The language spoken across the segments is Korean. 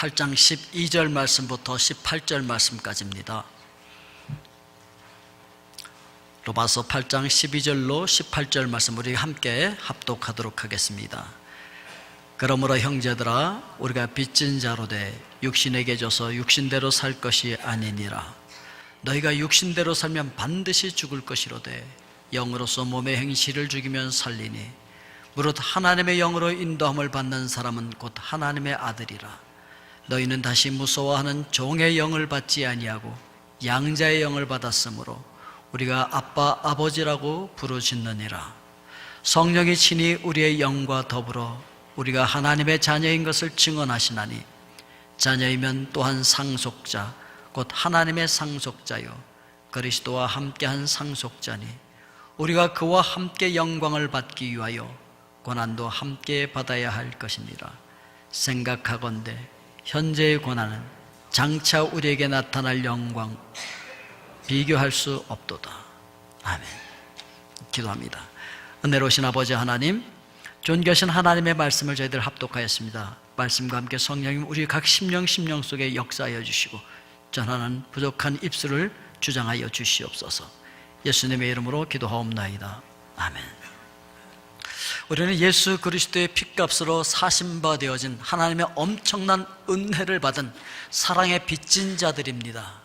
8장 12절 말씀부터 18절 말씀까지입니다. 로마서 8장 12절로 18절 말씀 우리 함께 합독하도록 하겠습니다. 그러므로 형제들아 우리가 빚진 자로 돼 육신에게 줘서 육신대로 살 것이 아니니라. 너희가 육신대로 살면 반드시 죽을 것이로되 영으로서 몸의 행실을 죽이면 살리니 무릇 하나님의 영으로 인도함을 받는 사람은 곧 하나님의 아들이라. 너희는 다시 무서워하는 종의 영을 받지 아니하고 양자의 영을 받았으므로 우리가 아빠 아버지라고 부르짖느니라. 성령이 친히 우리의 영과 더불어 우리가 하나님의 자녀인 것을 증언하시나니 자녀이면 또한 상속자 곧 하나님의 상속자요 그리스도와 함께한 상속자니 우리가 그와 함께 영광을 받기 위하여 고난도 함께 받아야 할 것이니라. 생각하건대 현재의 고난은 장차 우리에게 나타날 영광 비교할 수 없도다. 아멘. 기도합니다. 은혜로우신 아버지 하나님, 존귀하신 하나님의 말씀을 저희들 합독하였습니다. 말씀과 함께 성령님 우리 각 심령 속에 역사하여 주시고 전하는 부족한 입술을 주장하여 주시옵소서. 예수님의 이름으로 기도하옵나이다. 아멘. 우리는 예수 그리스도의 핏값으로 사신 바 되어진 하나님의 엄청난 은혜를 받은 사랑의 빚진 자들입니다.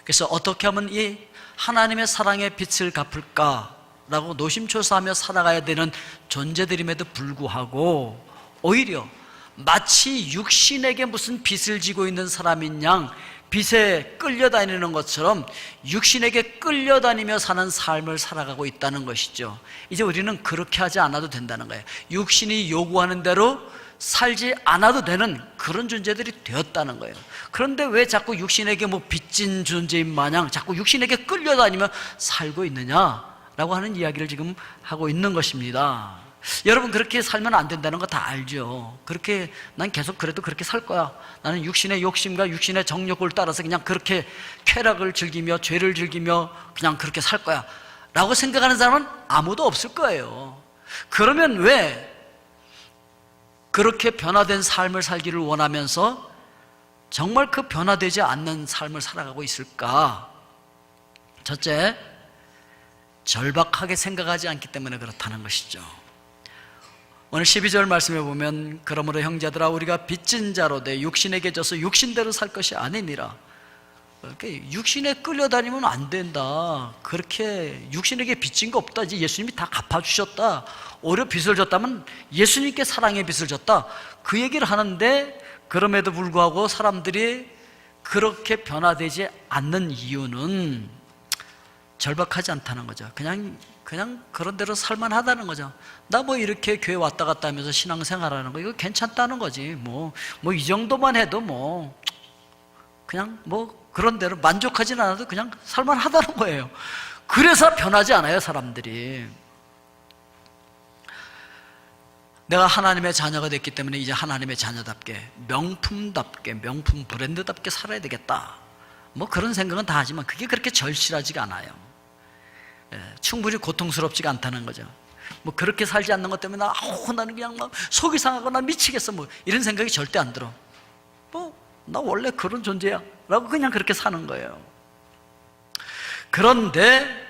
그래서 어떻게 하면 이 하나님의 사랑의 빚을 갚을까라고 노심초사하며 살아가야 되는 존재들임에도 불구하고 오히려 마치 육신에게 무슨 빚을 지고 있는 사람인 양 빚에 끌려다니는 것처럼 육신에게 끌려다니며 사는 삶을 살아가고 있다는 것이죠. 이제 우리는 그렇게 하지 않아도 된다는 거예요. 육신이 요구하는 대로 살지 않아도 되는 그런 존재들이 되었다는 거예요. 그런데 왜 자꾸 육신에게 빚진 존재인 마냥 자꾸 육신에게 끌려다니며 살고 있느냐라고 하는 이야기를 지금 하고 있는 것입니다. 여러분, 그렇게 살면 안 된다는 거 다 알죠. 그렇게 난 계속 그래도 그렇게 살 거야, 나는 육신의 욕심과 육신의 정욕을 따라서 그냥 그렇게 쾌락을 즐기며 죄를 즐기며 그냥 그렇게 살 거야 라고 생각하는 사람은 아무도 없을 거예요. 그러면 왜 그렇게 변화된 삶을 살기를 원하면서 정말 그 변화되지 않는 삶을 살아가고 있을까? 첫째, 절박하게 생각하지 않기 때문에 그렇다는 것이죠. 오늘 12절 말씀에 보면 그러므로 형제들아 우리가 빚진 자로 돼 육신에게 져서 육신대로 살 것이 아니니라. 육신에 끌려다니면 안 된다. 그렇게 육신에게 빚진 거 없다. 이제 예수님이 다 갚아주셨다. 오히려 빚을 졌다면 예수님께 사랑의 빚을 졌다. 그 얘기를 하는데 그럼에도 불구하고 사람들이 그렇게 변화되지 않는 이유는 절박하지 않다는 거죠. 그냥 그런 대로 살만하다는 거죠. 나 이렇게 교회 왔다 갔다 하면서 신앙생활하는 거 이거 괜찮다는 거지. 이 정도만 해도 그냥 그런 대로 만족하진 않아도 그냥 살만하다는 거예요. 그래서 변하지 않아요, 사람들이. 내가 하나님의 자녀가 됐기 때문에 이제 하나님의 자녀답게 명품답게 명품 브랜드답게 살아야 되겠다, 그런 생각은 다 하지만 그게 그렇게 절실하지가 않아요. 충분히 고통스럽지가 않다는 거죠. 그렇게 살지 않는 것 때문에 나는 그냥 속이 상하고 나 미치겠어 이런 생각이 절대 안 들어. 나 원래 그런 존재야 라고 그냥 그렇게 사는 거예요. 그런데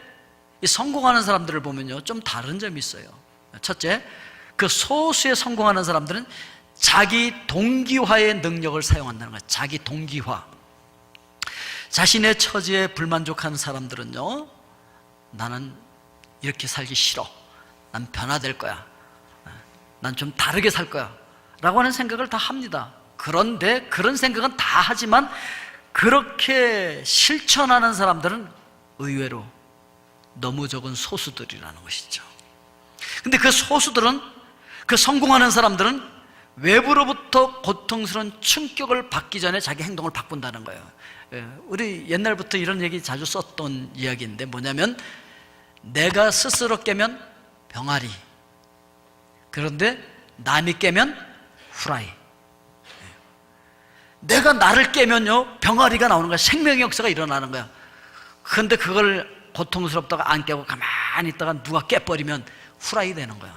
이 성공하는 사람들을 보면요, 좀 다른 점이 있어요. 첫째, 그 소수의 성공하는 사람들은 자기 동기화의 능력을 사용한다는 거예요. 자기 동기화. 자신의 처지에 불만족한 사람들은요, 나는 이렇게 살기 싫어, 난 변화될 거야, 난 좀 다르게 살 거야 라고 하는 생각을 다 합니다. 그런데 그런 생각은 다 하지만 그렇게 실천하는 사람들은 의외로 너무 적은 소수들이라는 것이죠. 근데 그 소수들은, 그 성공하는 사람들은 외부로부터 고통스러운 충격을 받기 전에 자기 행동을 바꾼다는 거예요. 우리 옛날부터 이런 얘기 자주 썼던 이야기인데 뭐냐면, 내가 스스로 깨면 병아리, 그런데 남이 깨면 후라이. 내가 나를 깨면요, 병아리가 나오는 거야. 생명의 역사가 일어나는 거야. 그런데 그걸 고통스럽다가 안 깨고 가만히 있다가 누가 깨버리면 후라이 되는 거야.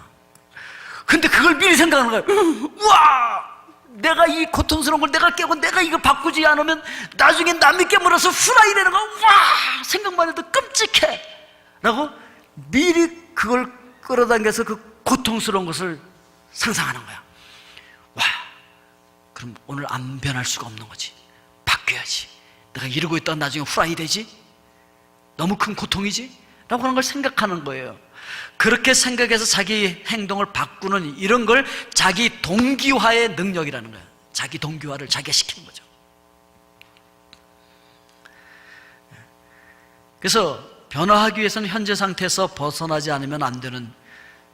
근데 그걸 미리 생각하는 거야. 우와, 내가 이 고통스러운 걸 내가 깨고 내가 이거 바꾸지 않으면 나중에 남이 깨물어서 후라이 되는 거, 와, 생각만 해도 끔찍해 라고 미리 그걸 끌어당겨서 그 고통스러운 것을 상상하는 거야. 와, 그럼 오늘 안 변할 수가 없는 거지. 바뀌어야지. 내가 이러고 있다가 나중에 후라이 되지? 너무 큰 고통이지? 라고 하는 걸 생각하는 거예요. 그렇게 생각해서 자기 행동을 바꾸는 이런 걸 자기 동기화의 능력이라는 거예요. 자기 동기화를 자기가 시키는 거죠. 그래서 변화하기 위해서는 현재 상태에서 벗어나지 않으면 안 되는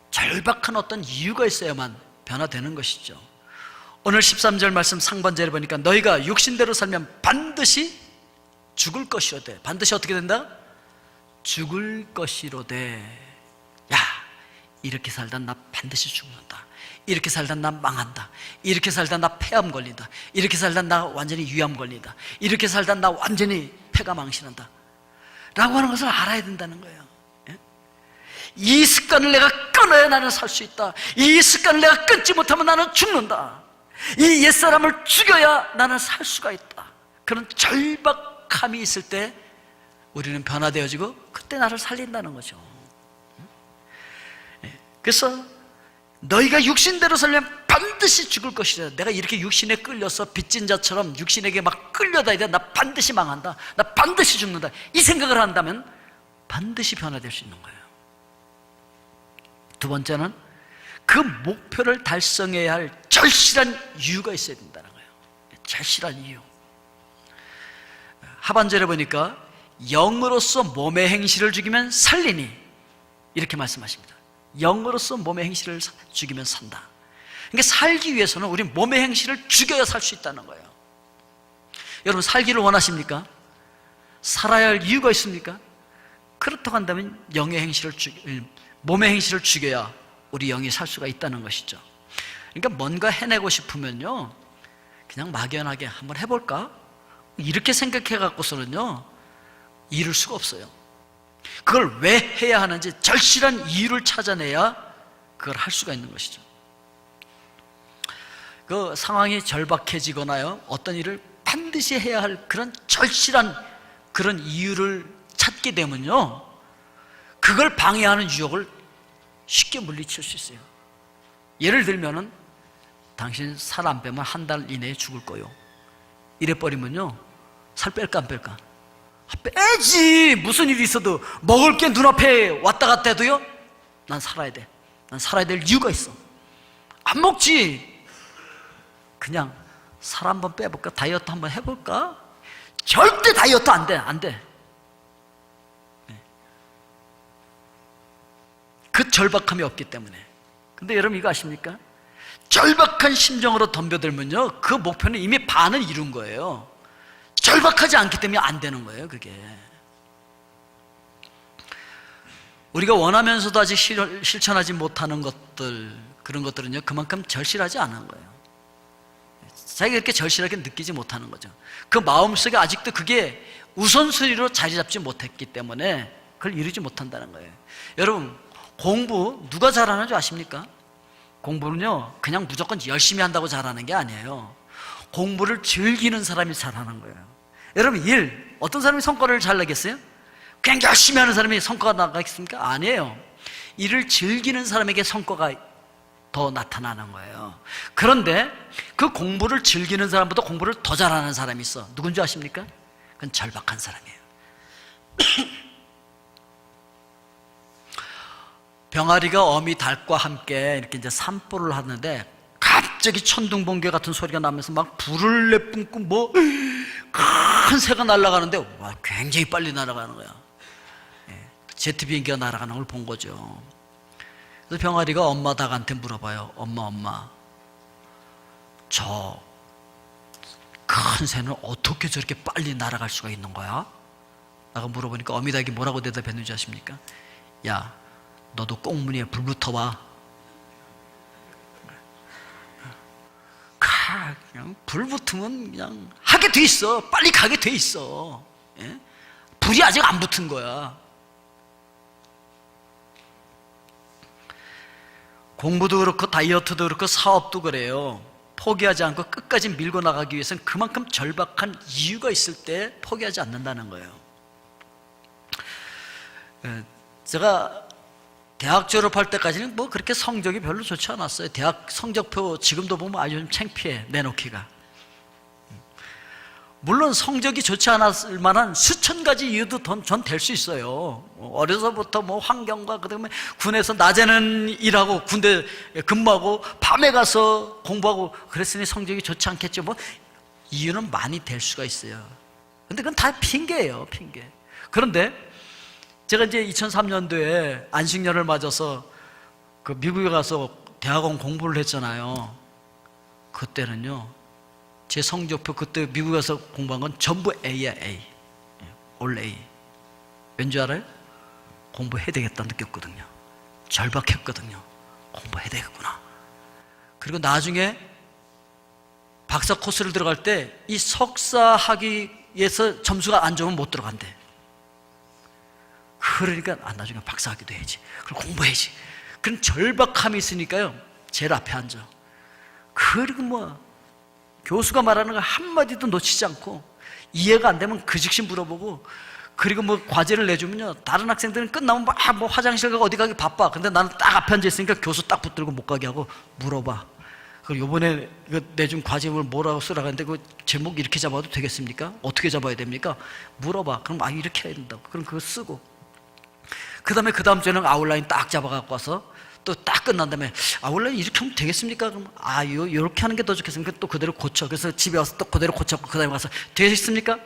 절박한 어떤 이유가 있어야만 변화되는 것이죠. 오늘 13절 말씀 상반절에 보니까 너희가 육신대로 살면 반드시 죽을 것이로되, 반드시 어떻게 된다? 죽을 것이로되. 야, 이렇게 살다 나 반드시 죽는다. 이렇게 살다 나 망한다. 이렇게 살다 나 폐암 걸린다. 이렇게 살다 나 완전히 위암 걸린다. 이렇게 살다 나 완전히 폐가 망신한다 라고 하는 것을 알아야 된다는 거예요. 예? 이 습관을 내가 끊어야 나는 살 수 있다. 이 습관을 내가 끊지 못하면 나는 죽는다. 이 옛사람을 죽여야 나는 살 수가 있다. 그런 절박함이 있을 때 우리는 변화되어지고 그때 나를 살린다는 거죠. 그래서 너희가 육신대로 살면 반드시 죽을 것이다. 내가 이렇게 육신에 끌려서 빚진 자처럼 육신에게 막 끌려다니다. 나 반드시 망한다. 나 반드시 죽는다. 이 생각을 한다면 반드시 변화될 수 있는 거예요. 두 번째는 그 목표를 달성해야 할 절실한 이유가 있어야 된다는 거예요. 절실한 이유. 하반절에 보니까 영으로서 몸의 행실을 죽이면 살리니, 이렇게 말씀하십니다. 영으로서 몸의 행실을 죽이면 산다. 그러니까 살기 위해서는 우리 몸의 행실을 죽여야 살 수 있다는 거예요. 여러분, 살기를 원하십니까? 살아야 할 이유가 있습니까? 그렇다고 한다면 몸의 행실을 죽여야 우리 영이 살 수가 있다는 것이죠. 그러니까 뭔가 해내고 싶으면요, 그냥 막연하게 한번 해볼까? 이렇게 생각해 갖고서는요 이룰 수가 없어요. 그걸 왜 해야 하는지 절실한 이유를 찾아내야 그걸 할 수가 있는 것이죠. 그 상황이 절박해지거나요, 어떤 일을 반드시 해야 할 그런 절실한 그런 이유를 찾게 되면요, 그걸 방해하는 유혹을 쉽게 물리칠 수 있어요. 예를 들면은 당신 살 안 빼면 한 달 이내에 죽을 거요. 이래 버리면요, 살 뺄까 안 뺄까? 빼지. 무슨 일이 있어도 먹을 게 눈앞에 왔다 갔다 해도요, 난 살아야 돼. 난 살아야 될 이유가 있어. 안 먹지. 그냥 살 한번 빼볼까? 다이어트 한번 해볼까? 절대 다이어트 안 돼. 안 돼. 그 절박함이 없기 때문에. 근데 여러분 이거 아십니까? 절박한 심정으로 덤벼들면요, 그 목표는 이미 반은 이룬 거예요. 절박하지 않기 때문에 안 되는 거예요, 그게. 우리가 원하면서도 아직 실천하지 못하는 것들, 그런 것들은요, 그만큼 절실하지 않은 거예요. 자기가 이렇게 절실하게 느끼지 못하는 거죠. 그 마음속에 아직도 그게 우선순위로 자리 잡지 못했기 때문에 그걸 이루지 못한다는 거예요. 여러분, 공부 누가 잘하는 줄 아십니까? 공부는요, 그냥 무조건 열심히 한다고 잘하는 게 아니에요. 공부를 즐기는 사람이 잘하는 거예요. 여러분, 어떤 사람이 성과를 잘 내겠어요? 그냥 열심히 하는 사람이 성과가 나가겠습니까? 아니에요. 일을 즐기는 사람에게 성과가 더 나타나는 거예요. 그런데 그 공부를 즐기는 사람보다 공부를 더 잘하는 사람이 있어. 누군지 아십니까? 그건 절박한 사람이에요. 병아리가 어미 닭과 함께 이렇게 이제 산보를 하는데 갑자기 천둥번개 같은 소리가 나면서 막 불을 내뿜고 뭐 큰 새가 날아가는데, 와, 굉장히 빨리 날아가는 거야. 제트 비행기가 날아가는 걸 본 거죠. 그래서 병아리가 엄마 닭한테 물어봐요. 엄마, 저 큰 새는 어떻게 저렇게 빨리 날아갈 수가 있는 거야? 라고 물어보니까 어미 닭이 뭐라고 대답했는지 아십니까? 야, 너도 꽁무니에 불 붙어봐. 그냥 불 붙으면 그냥 하게 돼 있어. 빨리 가게 돼 있어. 예? 불이 아직 안 붙은 거야. 공부도 그렇고 다이어트도 그렇고 사업도 그래요. 포기하지 않고 끝까지 밀고 나가기 위해서는 그만큼 절박한 이유가 있을 때 포기하지 않는다는 거예요. 제가 대학 졸업할 때까지는 뭐 그렇게 성적이 별로 좋지 않았어요. 대학 성적표 지금도 보면 아주 좀 창피해, 내놓기가. 물론 성적이 좋지 않았을 만한 수천 가지 이유도 전 될 수 있어요. 어려서부터 뭐 환경과 그다음에 군에서 낮에는 일하고 군대 근무하고 밤에 가서 공부하고 그랬으니 성적이 좋지 않겠죠. 뭐 이유는 많이 될 수가 있어요. 근데 그건 다 핑계예요, 핑계. 그런데 제가 이제 2003년도에 안식년을 맞아서 그 미국에 가서 대학원 공부를 했잖아요. 그때는요, 제 성적표 그때 미국에 가서 공부한 건 전부 A야, A. 올 A. 왠지 알아요? 공부해야 되겠다 느꼈거든요. 절박했거든요. 공부해야 되겠구나. 그리고 나중에 박사 코스를 들어갈 때 이 석사 학위에서 점수가 안 좋으면 못 들어간대. 그러니까 나중에 박사학위도 해야지. 그리고 공부해야지. 그런 절박함이 있으니까요, 제일 앞에 앉아. 그리고 뭐 교수가 말하는 거 한마디도 놓치지 않고 이해가 안 되면 그 즉시 물어보고, 그리고 뭐 과제를 내주면요, 다른 학생들은 끝나면 뭐 화장실 가고 어디 가기 바빠. 근데 나는 딱 앞에 앉아 있으니까 교수 딱 붙들고 못 가게 하고 물어봐. 그리고 요번에 내준 과제를 뭐라고 쓰라고 했는데 그 제목 이렇게 잡아도 되겠습니까? 어떻게 잡아야 됩니까? 물어봐. 그럼 이렇게 해야 된다고. 그럼 그거 쓰고, 그 다음 주에는 아웃라인 딱 잡아갖고 와서 또 딱 끝난 다음에 아웃라인 이렇게 하면 되겠습니까? 그럼 요렇게 하는 게 더 좋겠습니까? 또 그대로 고쳐. 그래서 집에 와서 또 그대로 고쳐갖고 그 다음에 가서 되겠습니까?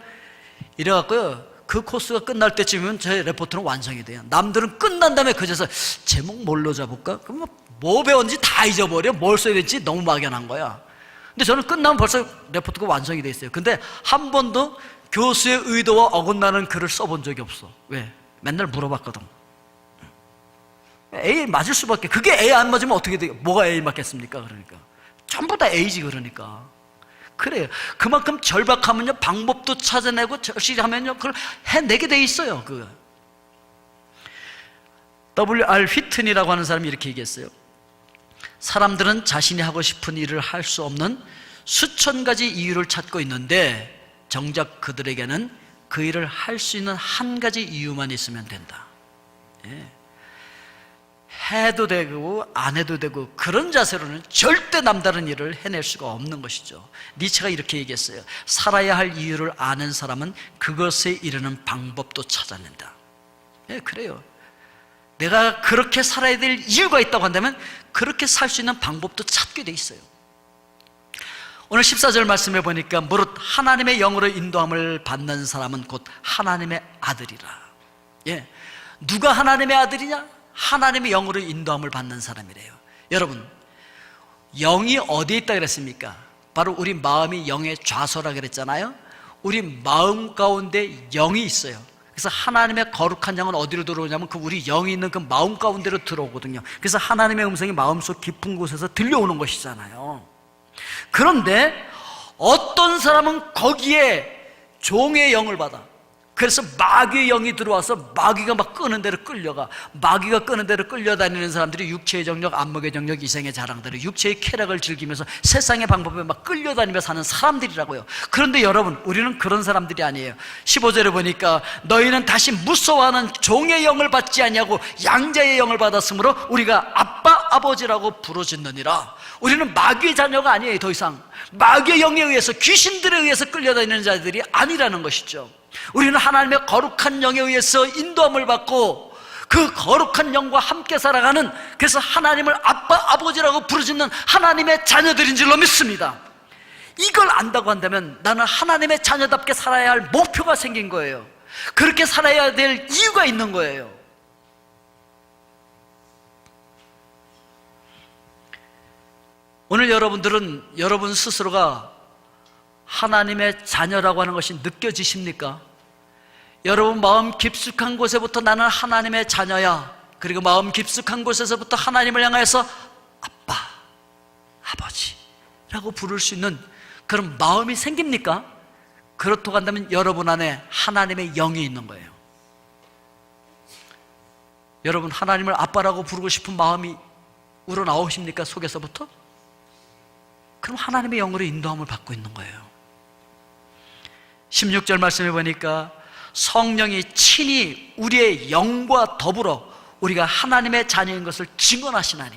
이래갖고요, 그 코스가 끝날 때쯤이면 제 레포트는 완성이 돼요. 남들은 끝난 다음에 그제서 제목 뭘로 잡을까? 그럼 뭐 배웠는지 다 잊어버려. 뭘 써야 될지 너무 막연한 거야. 근데 저는 끝나면 벌써 레포트가 완성이 돼 있어요. 근데 한 번도 교수의 의도와 어긋나는 글을 써본 적이 없어. 왜? 맨날 물어봤거든. A 맞을 수밖에. 그게 A 안 맞으면 어떻게 돼요? 뭐가 A 맞겠습니까? 그러니까 전부 다 A지. 그러니까 그래요. 그만큼 절박하면요, 방법도 찾아내고 절실히 하면요, 그걸 해내게 돼 있어요. 그 W.R. 휘튼이라고 하는 사람이 이렇게 얘기했어요. 사람들은 자신이 하고 싶은 일을 할 수 없는 수천 가지 이유를 찾고 있는데 정작 그들에게는 그 일을 할 수 있는 한 가지 이유만 있으면 된다. 예. 해도 되고 안 해도 되고 그런 자세로는 절대 남다른 일을 해낼 수가 없는 것이죠. 니체가 이렇게 얘기했어요. 살아야 할 이유를 아는 사람은 그것에 이르는 방법도 찾아낸다. 예, 그래요. 내가 그렇게 살아야 될 이유가 있다고 한다면 그렇게 살 수 있는 방법도 찾게 돼 있어요. 오늘 14절 말씀해 보니까 무릇 하나님의 영으로 인도함을 받는 사람은 곧 하나님의 아들이라. 예, 누가 하나님의 아들이냐? 하나님의 영으로 인도함을 받는 사람이래요. 여러분, 영이 어디에 있다 그랬습니까? 바로 우리 마음이 영의 좌소라 그랬잖아요. 우리 마음 가운데 영이 있어요. 그래서 하나님의 거룩한 영은 어디로 들어오냐면 그 우리 영이 있는 그 마음 가운데로 들어오거든요. 그래서 하나님의 음성이 마음속 깊은 곳에서 들려오는 것이잖아요. 그런데 어떤 사람은 거기에 종의 영을 받아. 그래서 마귀의 영이 들어와서 마귀가 막 끄는 대로 끌려가. 마귀가 끄는 대로 끌려다니는 사람들이 육체의 정력, 안목의 정력, 이생의 자랑대로 육체의 쾌락을 즐기면서 세상의 방법에 막 끌려다니며 사는 사람들이라고요. 그런데 여러분, 우리는 그런 사람들이 아니에요. 15절에 보니까 너희는 다시 무서워하는 종의 영을 받지 아니하고 양자의 영을 받았으므로 우리가 아빠, 아버지라고 부르짖느니라. 우리는 마귀의 자녀가 아니에요. 더 이상 마귀의 영에 의해서, 귀신들에 의해서 끌려다니는 자들이 아니라는 것이죠. 우리는 하나님의 거룩한 영에 의해서 인도함을 받고 그 거룩한 영과 함께 살아가는, 그래서 하나님을 아빠, 아버지라고 부르짖는 하나님의 자녀들인 줄로 믿습니다. 이걸 안다고 한다면 나는 하나님의 자녀답게 살아야 할 목표가 생긴 거예요. 그렇게 살아야 될 이유가 있는 거예요. 오늘 여러분들은 여러분 스스로가 하나님의 자녀라고 하는 것이 느껴지십니까? 여러분 마음 깊숙한 곳에부터 나는 하나님의 자녀야, 그리고 마음 깊숙한 곳에서부터 하나님을 향해서 아빠, 아버지라고 부를 수 있는 그런 마음이 생깁니까? 그렇다고 한다면 여러분 안에 하나님의 영이 있는 거예요. 여러분 하나님을 아빠라고 부르고 싶은 마음이 우러나오십니까? 속에서부터? 그럼 하나님의 영으로 인도함을 받고 있는 거예요. 16절 말씀해 보니까 성령이 친히 우리의 영과 더불어 우리가 하나님의 자녀인 것을 증언하시나니,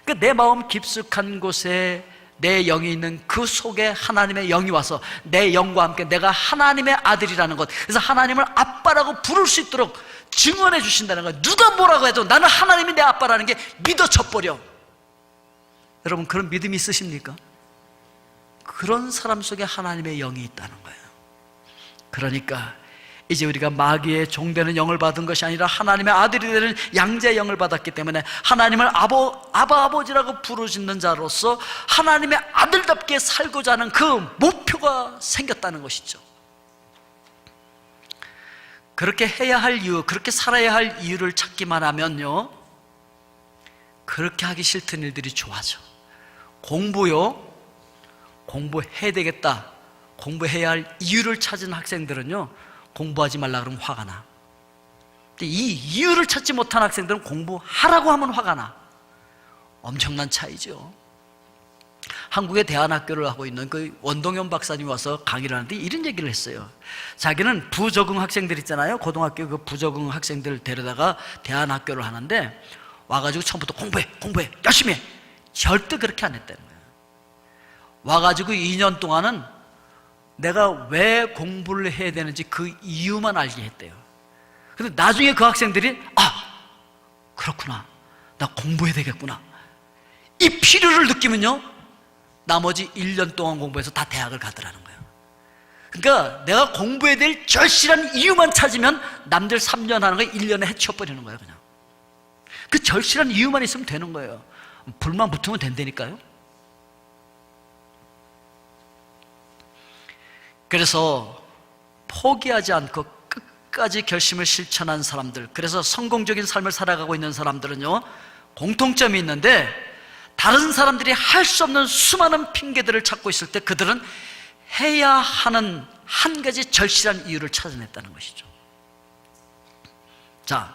그러니까 내 마음 깊숙한 곳에 내 영이 있는 그 속에 하나님의 영이 와서 내 영과 함께 내가 하나님의 아들이라는 것, 그래서 하나님을 아빠라고 부를 수 있도록 증언해 주신다는 거예요. 누가 뭐라고 해도 나는 하나님이 내 아빠라는 게 믿어져 버려. 여러분, 그런 믿음이 있으십니까? 그런 사람 속에 하나님의 영이 있다는 거예요. 그러니까 이제 우리가 마귀의 종되는 영을 받은 것이 아니라 하나님의 아들이 되는 양자의 영을 받았기 때문에 하나님을 아버지라고 부르짖는 자로서 하나님의 아들답게 살고자 하는 그 목표가 생겼다는 것이죠. 그렇게 해야 할 이유, 그렇게 살아야 할 이유를 찾기만 하면요, 그렇게 하기 싫던 일들이 좋아져. 공부해야 되겠다, 공부해야 할 이유를 찾은 학생들은요, 공부하지 말라 그러면 화가 나. 근데 이 이유를 찾지 못한 학생들은 공부하라고 하면 화가 나. 엄청난 차이죠. 한국의 대안학교를 하고 있는 그 원동현 박사님이 와서 강의를 하는데 이런 얘기를 했어요. 자기는 부적응 학생들 있잖아요. 고등학교 그 부적응 학생들 데려다가 대안학교를 하는데 와가지고 처음부터 공부해 열심히 해. 절대 그렇게 안 했다는 거예요. 와가지고 2년 동안은 내가 왜 공부를 해야 되는지 그 이유만 알게 했대요. 근데 나중에 그 학생들이 그렇구나, 나 공부해야 되겠구나, 이 필요를 느끼면요, 나머지 1년 동안 공부해서 다 대학을 가더라는 거예요. 그러니까 내가 공부해야 될 절실한 이유만 찾으면 남들 3년 하는 거 1년에 해치워버리는 거예요. 그냥 그 절실한 이유만 있으면 되는 거예요. 불만 붙으면 된다니까요. 그래서 포기하지 않고 끝까지 결심을 실천한 사람들, 그래서 성공적인 삶을 살아가고 있는 사람들은요, 공통점이 있는데 다른 사람들이 할 수 없는 수많은 핑계들을 찾고 있을 때 그들은 해야 하는 한 가지 절실한 이유를 찾아냈다는 것이죠. 자,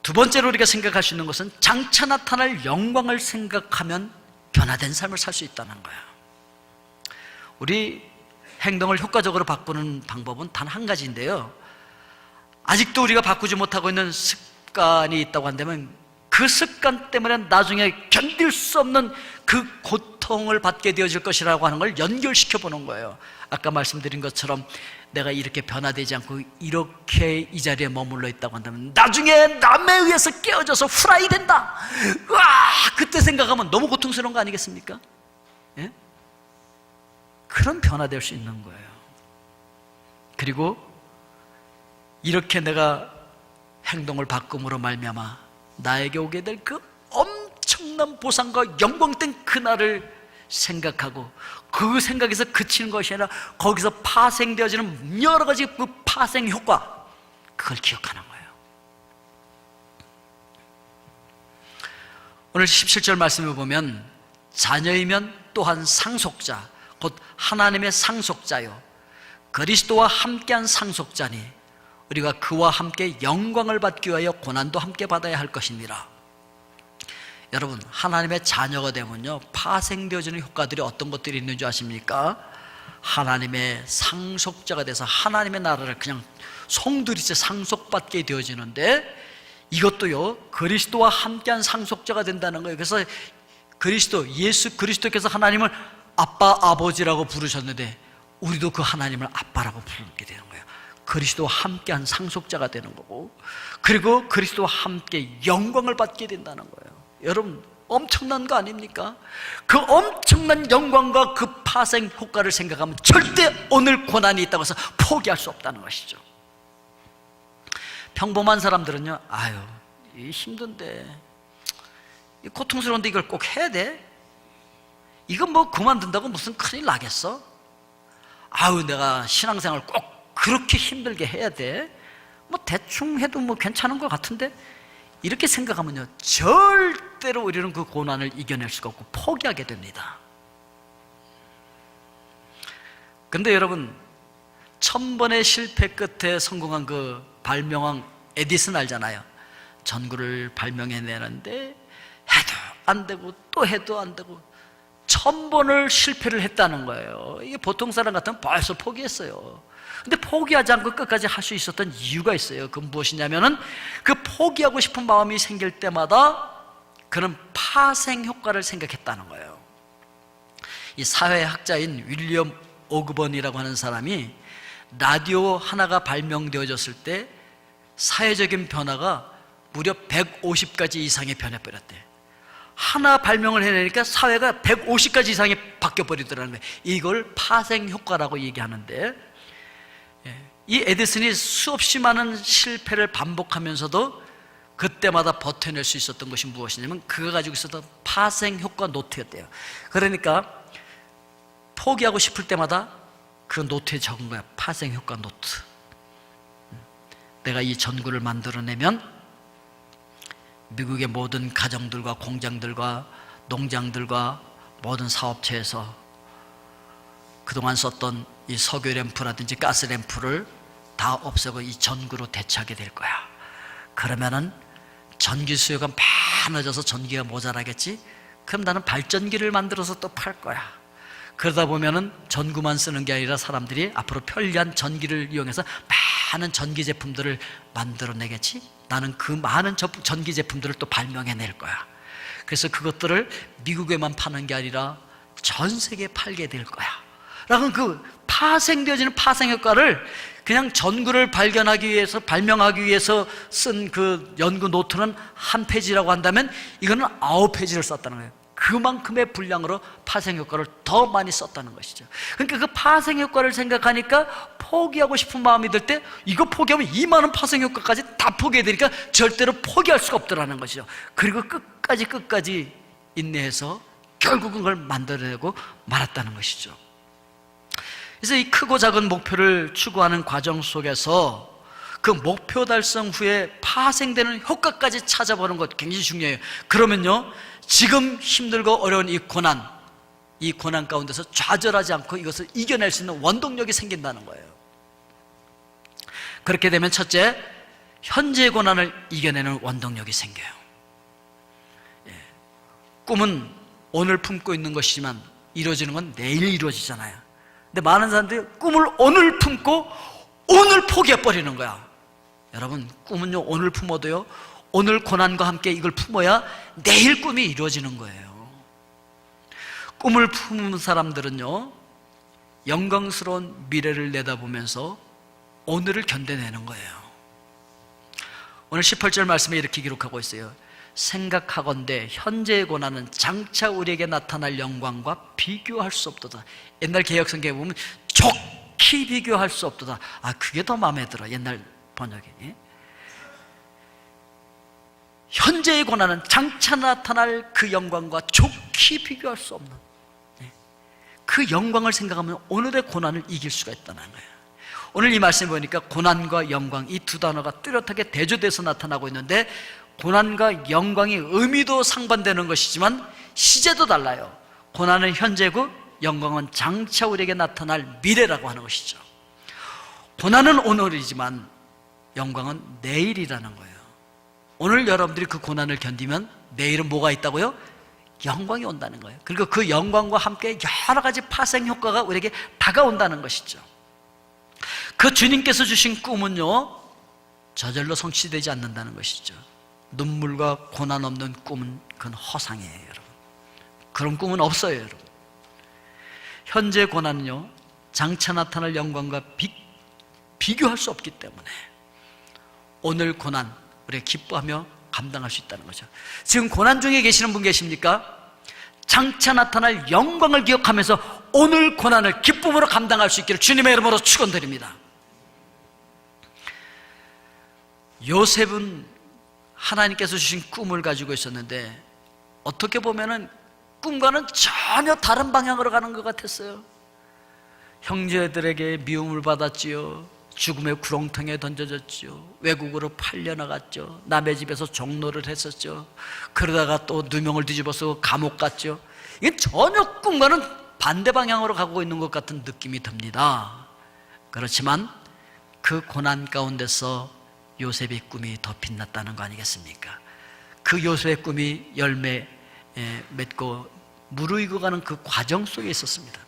두 번째로 우리가 생각할 수 있는 것은 장차 나타날 영광을 생각하면 변화된 삶을 살 수 있다는 거예요. 우리 행동을 효과적으로 바꾸는 방법은 단 한 가지인데요, 아직도 우리가 바꾸지 못하고 있는 습관이 있다고 한다면 그 습관 때문에 나중에 견딜 수 없는 그 고통을 받게 되어질 것이라고 하는 걸 연결시켜 보는 거예요. 아까 말씀드린 것처럼 내가 이렇게 변화되지 않고 이렇게 이 자리에 머물러 있다고 한다면 나중에 남에 의해서 깨어져서 후라이 된다, 와, 그때 생각하면 너무 고통스러운 거 아니겠습니까? 예? 그런 변화될 수 있는 거예요. 그리고 이렇게 내가 행동을 바꿈으로 말미암아 나에게 오게 될 그 엄청난 보상과 영광된 그날을 생각하고 그 생각에서 그치는 것이 아니라 거기서 파생되어지는 여러 가지 그 파생 효과, 그걸 기억하는 거예요. 오늘 17절 말씀을 보면 자녀이면 또한 상속자, 곧 하나님의 상속자요 그리스도와 함께한 상속자니 우리가 그와 함께 영광을 받기 위하여 고난도 함께 받아야 할 것이니라. 여러분, 하나님의 자녀가 되면요, 파생되어지는 효과들이 어떤 것들이 있는 줄 아십니까? 하나님의 상속자가 돼서 하나님의 나라를 그냥 송두리째 상속받게 되어지는데, 이것도요 그리스도와 함께한 상속자가 된다는 거예요. 그래서 예수 그리스도께서 하나님을 아빠, 아버지라고 부르셨는데 우리도 그 하나님을 아빠라고 부르게 되는 거예요. 그리스도와 함께한 상속자가 되는 거고, 그리고 그리스도와 함께 영광을 받게 된다는 거예요. 여러분, 엄청난 거 아닙니까? 그 엄청난 영광과 그 파생 효과를 생각하면 절대 오늘 고난이 있다고 해서 포기할 수 없다는 것이죠. 평범한 사람들은요, 이 힘든데, 이 고통스러운데 이걸 꼭 해야 돼? 이건 뭐 그만둔다고 무슨 큰일 나겠어? 내가 신앙생활 꼭 그렇게 힘들게 해야 돼? 뭐 대충 해도 뭐 괜찮은 것 같은데? 이렇게 생각하면요, 절대로 우리는 그 고난을 이겨낼 수가 없고 포기하게 됩니다. 근데 여러분, 1000번의 실패 끝에 성공한 그 발명왕 에디슨 알잖아요. 전구를 발명해내는데 해도 안 되고 또 해도 안 되고 1000번을 실패를 했다는 거예요. 이게 보통 사람 같으면 벌써 포기했어요. 근데 포기하지 않고 끝까지 할 수 있었던 이유가 있어요. 그건 무엇이냐면은 그 포기하고 싶은 마음이 생길 때마다 그는 파생 효과를 생각했다는 거예요. 이 사회학자인 윌리엄 오그번이라고 하는 사람이 라디오 하나가 발명되어졌을 때 사회적인 변화가 무려 150가지 이상의 변해버렸대. 하나 발명을 해내니까 사회가 150가지 이상이 바뀌어버리더라는 거예요. 이걸 파생 효과라고 얘기하는데, 이 에디슨이 수없이 많은 실패를 반복하면서도 그때마다 버텨낼 수 있었던 것이 무엇이냐면 그가 가지고 있었던 파생 효과 노트였대요. 그러니까 포기하고 싶을 때마다 그 노트에 적은 거야. 파생 효과 노트. 내가 이 전구를 만들어내면 미국의 모든 가정들과 공장들과 농장들과 모든 사업체에서 그동안 썼던 이 석유 램프라든지 가스 램프를 다 없애고 이 전구로 대체하게 될 거야. 그러면은 전기 수요가 많아져서 전기가 모자라겠지? 그럼 나는 발전기를 만들어서 또 팔 거야. 그러다 보면은 전구만 쓰는 게 아니라 사람들이 앞으로 편리한 전기를 이용해서 많은 전기 제품들을 만들어내겠지? 나는 그 많은 전기 제품들을 또 발명해낼 거야. 그래서 그것들을 미국에만 파는 게 아니라 전 세계에 팔게 될 거야 라고 그 파생되어지는 파생 효과를 그냥 전구를 발견하기 위해서 발명하기 위해서 쓴 그 연구 노트는 한 페이지라고 한다면 이거는 9페이지를 썼다는 거예요. 그만큼의 분량으로 파생 효과를 더 많이 썼다는 것이죠. 그러니까 그 파생 효과를 생각하니까 포기하고 싶은 마음이 들 때 이거 포기하면 이 많은 파생 효과까지 다 포기해야 되니까 절대로 포기할 수가 없더라는 것이죠. 그리고 끝까지 인내해서 결국은 그걸 만들어내고 말았다는 것이죠. 그래서 이 크고 작은 목표를 추구하는 과정 속에서 그 목표 달성 후에 파생되는 효과까지 찾아보는 것 굉장히 중요해요. 그러면요, 지금 힘들고 어려운 이 고난 가운데서 좌절하지 않고 이것을 이겨낼 수 있는 원동력이 생긴다는 거예요. 그렇게 되면 첫째, 현재의 고난을 이겨내는 원동력이 생겨요. 꿈은 오늘 품고 있는 것이지만 이루어지는 건 내일 이루어지잖아요. 근데 많은 사람들이 꿈을 오늘 품고 오늘 포기해버리는 거야. 여러분, 꿈은요, 오늘 품어도요, 오늘 고난과 함께 이걸 품어야 내일 꿈이 이루어지는 거예요. 꿈을 품은 사람들은요, 영광스러운 미래를 내다보면서 오늘을 견뎌내는 거예요. 오늘 18절 말씀에 이렇게 기록하고 있어요. 생각하건대 현재의 고난은 장차 우리에게 나타날 영광과 비교할 수 없도다. 옛날 개역성경에 보면 좋게 비교할 수 없도다. 그게 더 마음에 들어. 옛날 번역에. 현재의 고난은 장차 나타날 그 영광과 좋게 비교할 수 없는, 그 영광을 생각하면 오늘의 고난을 이길 수가 있다는 거예요. 오늘 이 말씀 보니까 고난과 영광, 이 두 단어가 뚜렷하게 대조돼서 나타나고 있는데, 고난과 영광이 의미도 상반되는 것이지만 시제도 달라요. 고난은 현재고 영광은 장차 우리에게 나타날 미래라고 하는 것이죠. 고난은 오늘이지만 영광은 내일이라는 거예요. 오늘 여러분들이 그 고난을 견디면 내일은 뭐가 있다고요? 영광이 온다는 거예요. 그리고 그 영광과 함께 여러 가지 파생 효과가 우리에게 다가온다는 것이죠. 그 주님께서 주신 꿈은요, 저절로 성취되지 않는다는 것이죠. 눈물과 고난 없는 꿈은 그건 허상이에요, 여러분. 그런 꿈은 없어요, 여러분. 현재 고난은요, 장차 나타날 영광과 비교할 수 없기 때문에 오늘 고난 우리가 기뻐하며 감당할 수 있다는 거죠. 지금 고난 중에 계시는 분 계십니까? 장차 나타날 영광을 기억하면서 오늘 고난을 기쁨으로 감당할 수 있기를 주님의 이름으로 축원드립니다. 요셉은 하나님께서 주신 꿈을 가지고 있었는데 어떻게 보면은 꿈과는 전혀 다른 방향으로 가는 것 같았어요. 형제들에게 미움을 받았지요. 죽음의 구렁텅이에 던져졌지요. 외국으로 팔려나갔죠. 남의 집에서 종로를 했었죠. 그러다가 또 누명을 뒤집어서 감옥 갔죠. 이게 전혀 꿈과는 반대 방향으로 가고 있는 것 같은 느낌이 듭니다. 그렇지만 그 고난 가운데서 요셉의 꿈이 더 빛났다는 거 아니겠습니까? 그 요셉의 꿈이 열매 맺고 무르익어가는 그 과정 속에 있었습니다.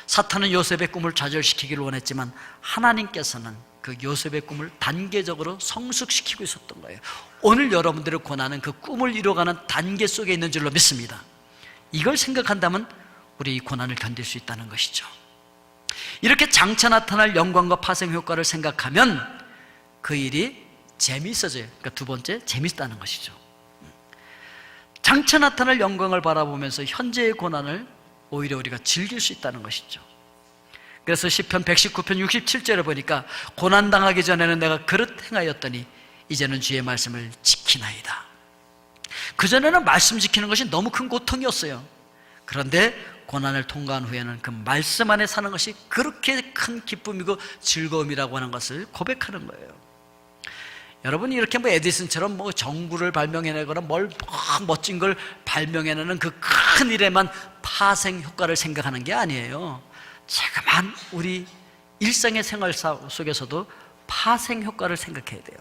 사탄은 요셉의 꿈을 좌절시키기를 원했지만 하나님께서는 그 요셉의 꿈을 단계적으로 성숙시키고 있었던 거예요. 오늘 여러분들의 고난은 그 꿈을 이뤄가는 단계 속에 있는 줄로 믿습니다. 이걸 생각한다면 우리 이 고난을 견딜 수 있다는 것이죠. 이렇게 장차 나타날 영광과 파생 효과를 생각하면 그 일이 재미있어져요. 그러니까 두 번째, 재미있다는 것이죠. 장차 나타날 영광을 바라보면서 현재의 고난을 오히려 우리가 즐길 수 있다는 것이죠. 그래서 시편 119편 67절에 보니까 고난당하기 전에는 내가 그릇 행하였더니 이제는 주의 말씀을 지키나이다. 그전에는 말씀 지키는 것이 너무 큰 고통이었어요. 그런데 고난을 통과한 후에는 그 말씀 안에 사는 것이 그렇게 큰 기쁨이고 즐거움이라고 하는 것을 고백하는 거예요. 여러분이 이렇게 에디슨처럼 전구를 발명해내거나 뭘 멋진 걸 발명해내는 그 큰 일에만 파생 효과를 생각하는 게 아니에요. 자그마한 우리 일상의 생활 속에서도 파생 효과를 생각해야 돼요.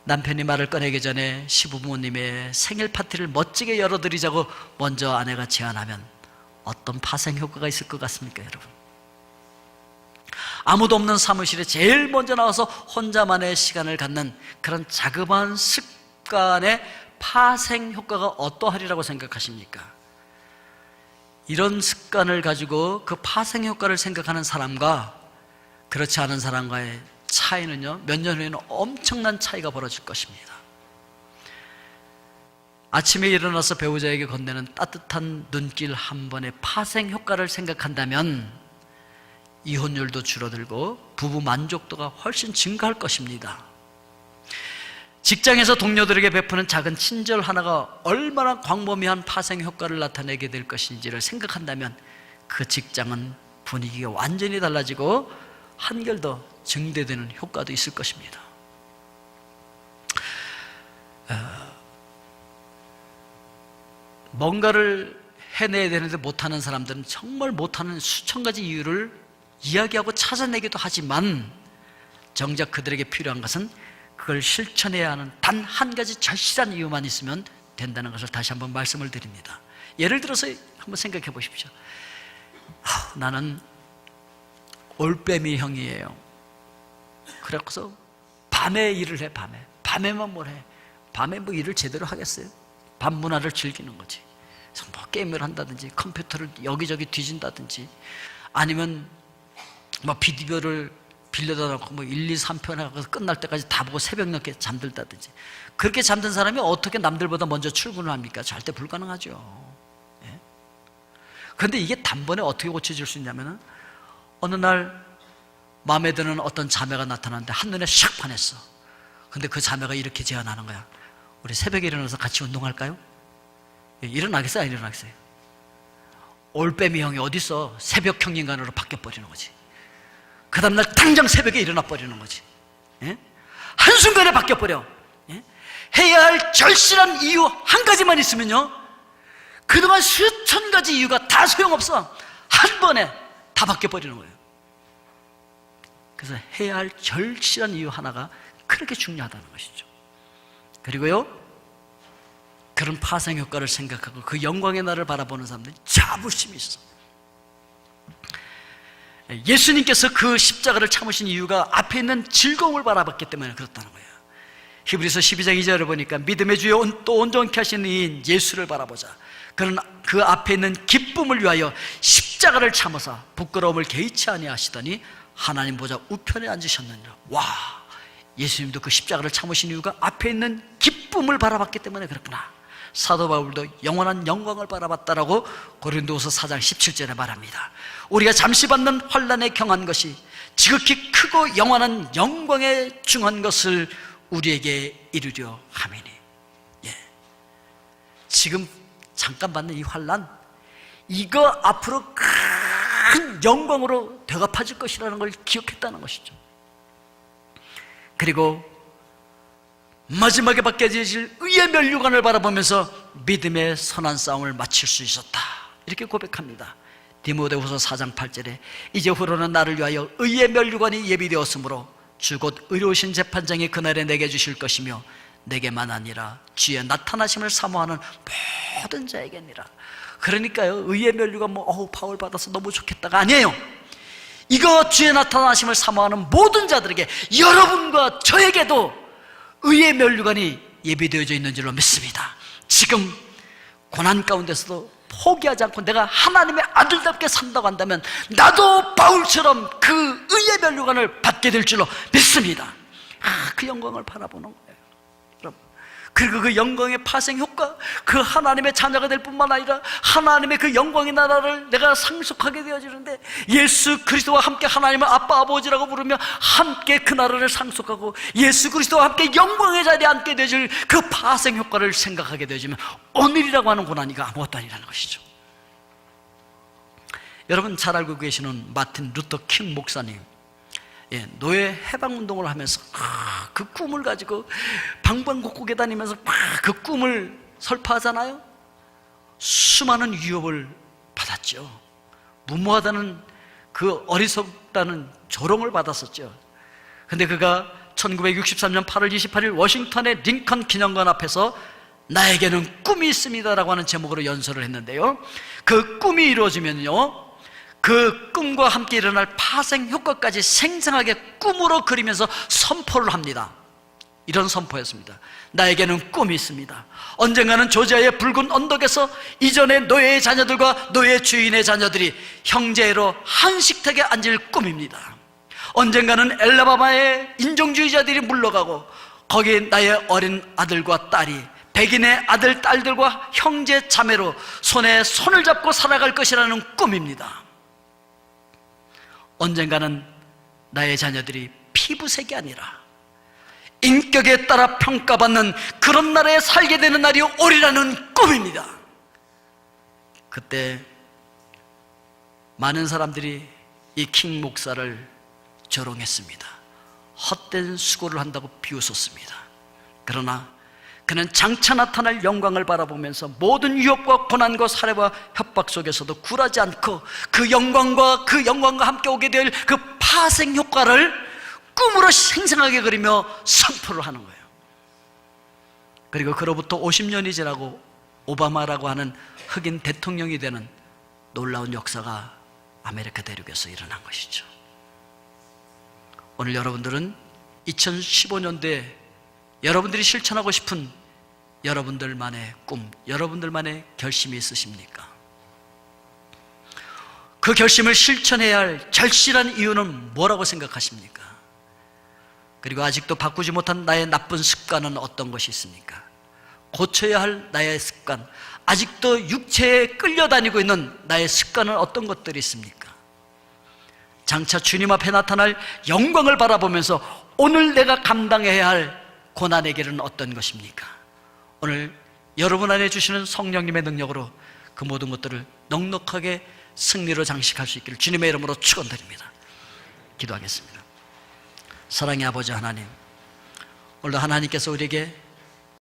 남편이 말을 꺼내기 전에 시부모님의 생일 파티를 멋지게 열어드리자고 먼저 아내가 제안하면 어떤 파생 효과가 있을 것 같습니까, 여러분? 아무도 없는 사무실에 제일 먼저 나와서 혼자만의 시간을 갖는 그런 자그마한 습관의 파생 효과가 어떠하리라고 생각하십니까? 이런 습관을 가지고 그 파생 효과를 생각하는 사람과 그렇지 않은 사람과의 차이는요, 몇 년 후에는 엄청난 차이가 벌어질 것입니다. 아침에 일어나서 배우자에게 건네는 따뜻한 눈길 한 번의 파생 효과를 생각한다면 이혼율도 줄어들고 부부 만족도가 훨씬 증가할 것입니다. 직장에서 동료들에게 베푸는 작은 친절 하나가 얼마나 광범위한 파생 효과를 나타내게 될 것인지를 생각한다면 그 직장은 분위기가 완전히 달라지고 한결 더 증대되는 효과도 있을 것입니다. 뭔가를 해내야 되는데 못하는 사람들은 정말 못하는 수천 가지 이유를 이야기하고 찾아내기도 하지만 정작 그들에게 필요한 것은 그걸 실천해야 하는 단 한 가지 절실한 이유만 있으면 된다는 것을 다시 한번 말씀을 드립니다. 예를 들어서 한번 생각해 보십시오. 나는 올빼미 형이에요. 그래서 밤에 일을 해. 밤에만 뭘 해. 밤에 일을 제대로 하겠어요? 밤 문화를 즐기는 거지. 그래서 게임을 한다든지 컴퓨터를 여기저기 뒤진다든지 아니면 비디오를 빌려다 놓고 1, 2, 3편 해서 끝날 때까지 다 보고 새벽 늦게 잠들다든지. 그렇게 잠든 사람이 어떻게 남들보다 먼저 출근을 합니까? 절대 불가능하죠. 예? 그런데 이게 단번에 어떻게 고쳐질 수 있냐면 어느 날 마음에 드는 어떤 자매가 나타났는데 한눈에 샥 반했어. 근데 그 자매가 이렇게 제안하는 거야. 우리 새벽에 일어나서 같이 운동할까요? 예, 일어나겠어요? 안 일어나겠어요? 올빼미 형이 어딨어? 새벽 형인간으로 바뀌어버리는 거지. 그 다음날 당장 새벽에 일어나 버리는 거지. 예? 한순간에 바뀌어버려. 예? 해야 할 절실한 이유 한 가지만 있으면요, 그동안 수천 가지 이유가 다 소용없어. 한 번에 다 바뀌어버리는 거예요. 그래서 해야 할 절실한 이유 하나가 그렇게 중요하다는 것이죠. 그리고요, 그런 파생 효과를 생각하고 그 영광의 날을 바라보는 사람들이 자부심이 있어. 예수님께서 그 십자가를 참으신 이유가 앞에 있는 즐거움을 바라봤기 때문에 그렇다는 거예요. 히브리서 12장 2절을 보니까 믿음의 주에 또 온전케 하시는 이인 예수를 바라보자. 그는 그 앞에 있는 기쁨을 위하여 십자가를 참으사 부끄러움을 개의치 아니하시더니 하나님 보좌 우편에 앉으셨느니라. 와, 예수님도 그 십자가를 참으신 이유가 앞에 있는 기쁨을 바라봤기 때문에 그렇구나. 사도 바울도 영원한 영광을 바라봤다라고 고린도후서 4장 17절에 말합니다. 우리가 잠시 받는 환난에 경한 것이 지극히 크고 영원한 영광에 중한 것을 우리에게 이루려 함이니. 예. 지금 잠깐 받는 이 환난, 이거 앞으로 큰 영광으로 되갚아질 것이라는 걸 기억했다는 것이죠. 그리고 마지막에 받게 의의 면류관을 바라보면서 믿음의 선한 싸움을 마칠 수 있었다, 이렇게 고백합니다. 디모데후서 4장 8절에 이제 후로는 나를 위하여 의의 면류관이 예비되었으므로 주 곧 의로우신 재판장이 그날에 내게 주실 것이며 내게만 아니라 주의 나타나심을 사모하는 모든 자에게니라. 그러니까요, 의의 면류가 파울 받아서 너무 좋겠다가 아니에요. 이거 주의 나타나심을 사모하는 모든 자들에게, 여러분과 저에게도 의의 면류관이 예비되어져 있는 줄로 믿습니다. 지금 고난 가운데서도 포기하지 않고 내가 하나님의 아들답게 산다고 한다면 나도 바울처럼 그 의의 면류관을 받게 될 줄로 믿습니다. 그 영광을 바라보는 거예요, 여러분. 그리고 그 영광의 파생 효과, 그 하나님의 자녀가 될 뿐만 아니라 하나님의 그 영광의 나라를 내가 상속하게 되어지는데, 예수 그리스도와 함께 하나님을 아빠 아버지라고 부르며 함께 그 나라를 상속하고 예수 그리스도와 함께 영광의 자리에 앉게 되어질 그 파생 효과를 생각하게 되어지면 오늘이라고 하는 고난이가 아무것도 아니라는 것이죠. 여러분 잘 알고 계시는 마틴 루터 킹 목사님, 노예 해방운동을 하면서 그 꿈을 가지고 방방곡곡에 다니면서 그 꿈을 설파하잖아요. 수많은 위협을 받았죠. 무모하다는, 그 어리석다는 조롱을 받았었죠. 근데 그가 1963년 8월 28일 워싱턴의 링컨 기념관 앞에서 나에게는 꿈이 있습니다라고 하는 제목으로 연설을 했는데요, 그 꿈이 이루어지면요, 그 꿈과 함께 일어날 파생 효과까지 생생하게 꿈으로 그리면서 선포를 합니다. 이런 선포였습니다. 나에게는 꿈이 있습니다. 언젠가는 조지아의 붉은 언덕에서 이전의 노예의 자녀들과 노예 주인의 자녀들이 형제로 한식탁에 앉을 꿈입니다. 언젠가는 엘라바마의 인종주의자들이 물러가고 거기에 나의 어린 아들과 딸이 백인의 아들, 딸들과 형제, 자매로 손에 손을 잡고 살아갈 것이라는 꿈입니다. 언젠가는 나의 자녀들이 피부색이 아니라 인격에 따라 평가받는 그런 나라에 살게 되는 날이 오리라는 꿈입니다. 그때 많은 사람들이 이 킹 목사를 조롱했습니다. 헛된 수고를 한다고 비웃었습니다. 그러나 그는 장차 나타날 영광을 바라보면서 모든 유혹과 고난과 살해와 협박 속에서도 굴하지 않고 그 영광과 함께 오게 될 그 파생 효과를 꿈으로 생생하게 그리며 선포를 하는 거예요. 그리고 그로부터 50년이 지나고 오바마라고 하는 흑인 대통령이 되는 놀라운 역사가 아메리카 대륙에서 일어난 것이죠. 오늘 여러분들은 2015년도에 여러분들이 실천하고 싶은 여러분들만의 꿈, 여러분들만의 결심이 있으십니까? 그 결심을 실천해야 할 절실한 이유는 뭐라고 생각하십니까? 그리고 아직도 바꾸지 못한 나의 나쁜 습관은 어떤 것이 있습니까? 고쳐야 할 나의 습관, 아직도 육체에 끌려다니고 있는 나의 습관은 어떤 것들이 있습니까? 장차 주님 앞에 나타날 영광을 바라보면서 오늘 내가 감당해야 할 고난의 길은 어떤 것입니까? 오늘 여러분 안에 주시는 성령님의 능력으로 그 모든 것들을 넉넉하게 승리로 장식할 수 있기를 주님의 이름으로 축원드립니다. 기도하겠습니다. 사랑의 아버지 하나님, 오늘 하나님께서 우리에게